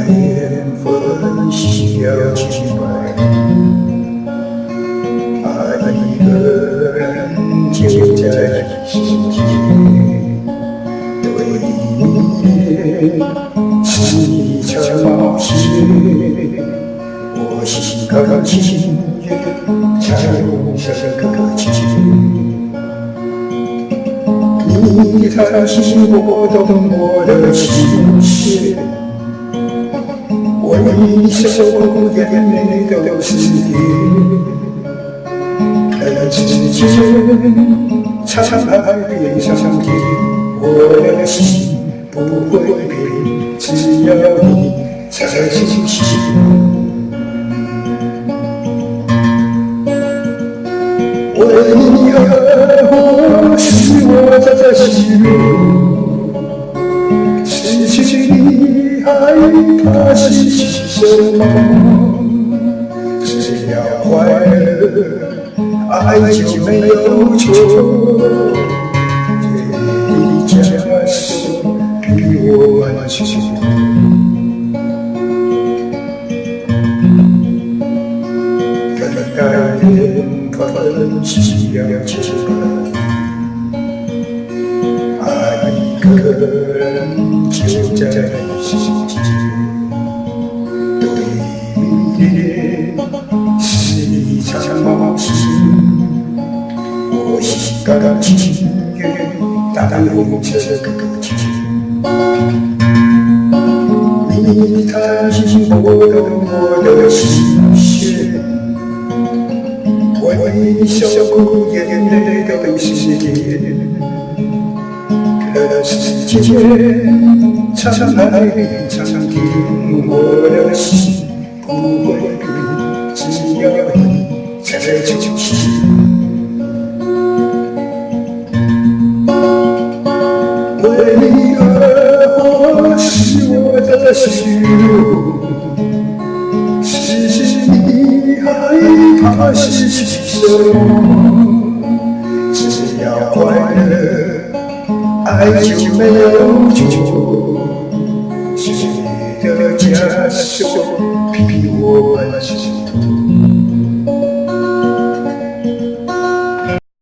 缘分需要去爱，爱一个人就在世界，对你是一场冒险，我心甘情愿才用这个情。你谈心，我懂我的心事。微笑过，眼泪都是甜。人世间，沧海变上天，我的心不会变，只要你在心间。为何我是我在心中，失去你害怕失去什么？只要快乐，爱就没有错。对你枷锁比我完全。等待缘分需要牵绊，爱一个人就在世间。对明天是一场冒险，我心甘情愿答应这个情。你谈心，我懂我的心弦。微笑过，眼泪都是甜。人世间，沧海变苍天，我的心不会变，只要你在就行。为何我是我的虚荣？是你害怕失去什么？只要快乐，爱就没有错。谁的枷锁比我